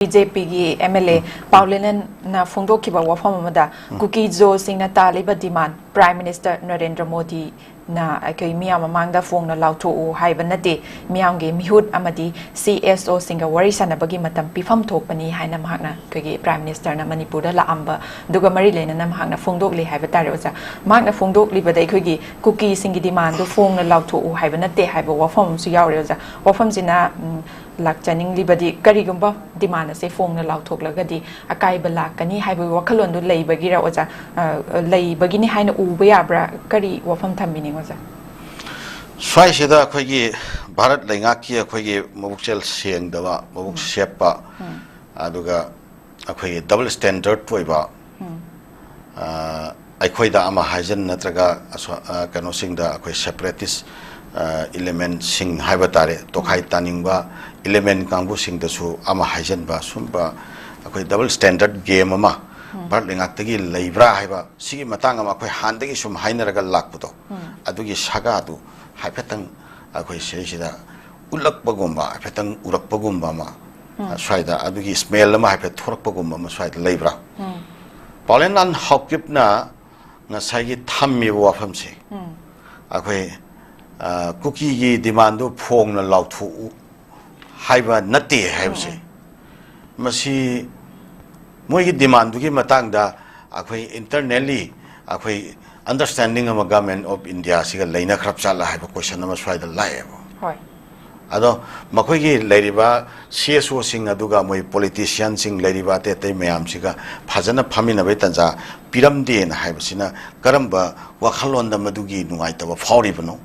BJP की MLA Paulinan na fungdo kiba wafam amada kuki zo singna taliba demand Prime Minister Narendra Modi na akoi miyam amangda fung na lauto u haiba nate miyam ge mihut amadi CSO singa wari sanabagi matam pifam thokpani haina mahakna koi Prime Minister na Manipur da laamba duga mari lena na mahakna fungdok li haiba tare oza mahakna fungdok li badai koi gi kuki singi demand do fung na lauto u haiba nate haiba wafam su yaure oza wafam sina lakchaning libadi karigumba demand se fong na lauthok lagadi akai bala kani haibu wakhalon du leibagira oja leibagini haina uba yabra kari wafam thambini oja swai sida khoigi bharat laingaki khoigi mabukchel sengdaba mabuk sepa aduga akhoi double standard toiba aikhoida ama hajen natraga kano singda akhoi separatist element sing haibatare tokhai taningba element kangbu sing dasu ama hajen ba sumba akoi double standard game ama bar lengak tagi leibra haiba sigi matang ama akoi handagi sum hainaraga lakputo adugi saga adu haipetang akoi seisida ulakpagumba haipetang urakpagumba ma swaida adugi smell ama haipet thorakpagumba ma swaida leibra Paulinan hokipna ngasai thammi wafamse akoi cookie ki demand do phong na lautu haiba nate haibse masi moi ki demand ki matang da akhoi internally akhoi understanding of government of India siga leina khrap chala haiba question nama swai da lai hoi ado makoi ki leiriba CSO sing aduga moi politician sing leiriba te te mayam siga phajana phamina bai tanja piram de na haibsina karamba wakhalon da madugi nungai taba fauri bano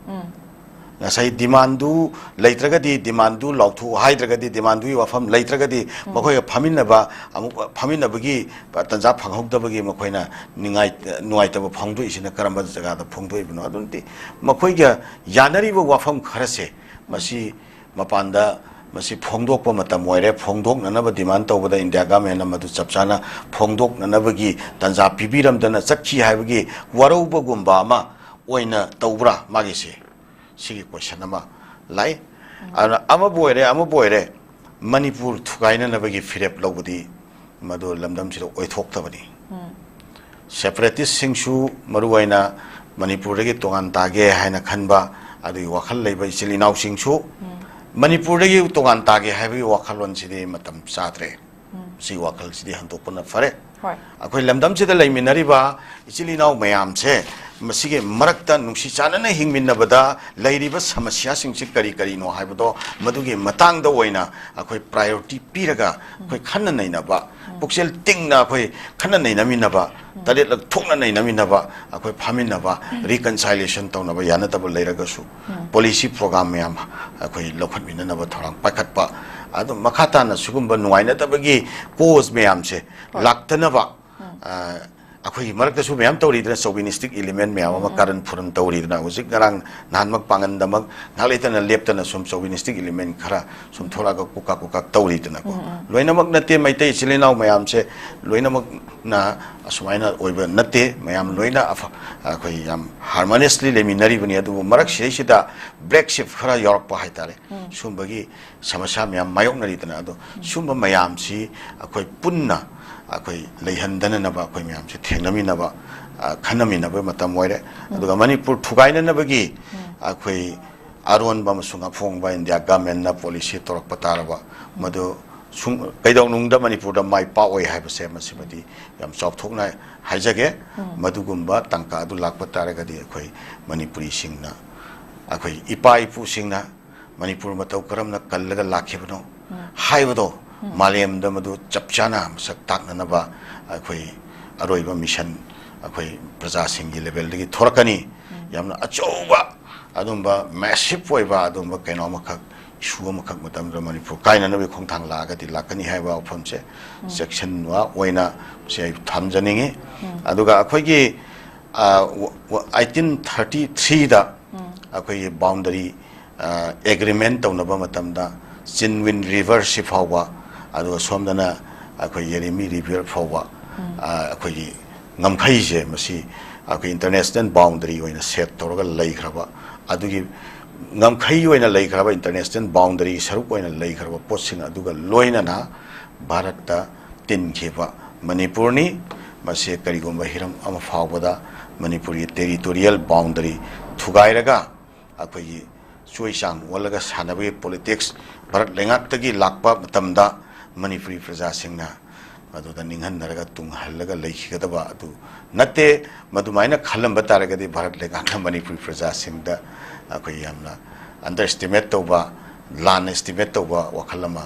ngasai demandu leitragadi demandu lautu haidragadi demandu wafam leitragadi makhoi phaminaba amu phaminabagi tanja phanghokdabagi makhoina ningai taba phangdu isina karamba jaga da phongdoi bino adunti makhoi ga yanari bo wafam kharase masi mapanda masi phongdok pa matam moire phongdok nanaba demand tawbada India government amadu chapchana phongdok nanabagi tanja pibiram dana chakhi haibagi warauba gumba ma oina tawbra magise sigi question ama lai ama boire Manipur thukaina nabagi firep lobudi madu lamdam siro oithok tabani separatist singsu maruwaina Manipur regi tongan tage haina khanba adu wakhal leiba ichilinau singsu Manipur regi tongan tage haibi wakhalon sidi matam chatre si wakhal sidi hantopna fare akoi lamdam sida leiminariba ichilinau mayam che masige marakta nungsi chanana hingminnabada leiriba samasya singsi kari no haibado madugi matang da oina akoi priority piraga akoi khanna nainaba puksel tingna akoi khanna nainaminaba talet lak thokna nainaminaba akoi phaminaba reconciliation tawnaba yanataba leiragasu policy program mayam akoi lokhatminanaba thorang pakhatpa adu makhata na sugumba nuaina tabagi cause mayam che laktanaba akoi marakta su mayam tawri dina chauvinistic element mayam ama karan phuran tawri dina hujik garang nanmak pangandamak nalaitana leptana sum chauvinistic element khara sum thola ga kuka tawri dina ko loinamak nate maitai chilinau mayam che loinamak na asumaina oiba nate mayam loina akoi yam harmoniously leminari bani adu marak sida break shift khara york pa haitare sumbagi samasya mayam mayok nari dina adu sumba mayam si akoi punna akoi leihandana naba akoi mayam se thenami naba khanami naba matam moire aduga Manipur thugaina nabagi akoi aron ba masunga phongba India government na policy torak pataraba madu sung kaidong nungda Manipur da mai pa oi haiba se masibadi yam chok thokna haijage madugumba tangka adu lakpa taragadi akoi Manipuri singna akoi ipa ipu singna Manipur matau karamna kallaga lakhibano haibado Malem da madu chapchana sak taknanaba akoi aroiba mission akoi praja singi level dagi thorakani yamna achoba adumba massive oiba adumba kaino makak issue makak matam da Manipur kaina nabi khongthang lagati lakani haiba ophamche section wa oina se thamjaningi aduga akoi gi 1833 da akoi boundary agreement tawnaba matamda Chinwin River sifawa adu somdana akoi Yeremi River fawa akoi ngamkhai je masi akoi international boundary oina set toroga leikraba adugi ngam khai oina leikraba international boundary saruk oina leikraba posing aduga loina na Bharat तिनखिबा मणिपुरनी मसे करिगुम्बा हिरम अमा फावबदा Manipuri territorial boundary थुगाइरगा अखोई चोइचांग वलगा सानबे पॉलिटिक्स भारत लेंगातगी लाकपा मतमदा मणिपुरी प्रजा सिंगना मदुदा निंगहनरगा तुंगहलगा लेखिगदबा अदु नते मदुमाइना खलंबा तारगदि भारत लेंगाका मणिपुरी प्रजा सिंगदा अखोई यामना अंडर एस्टिमेट तौबा लान एस्टिमेट तौबा वखलमा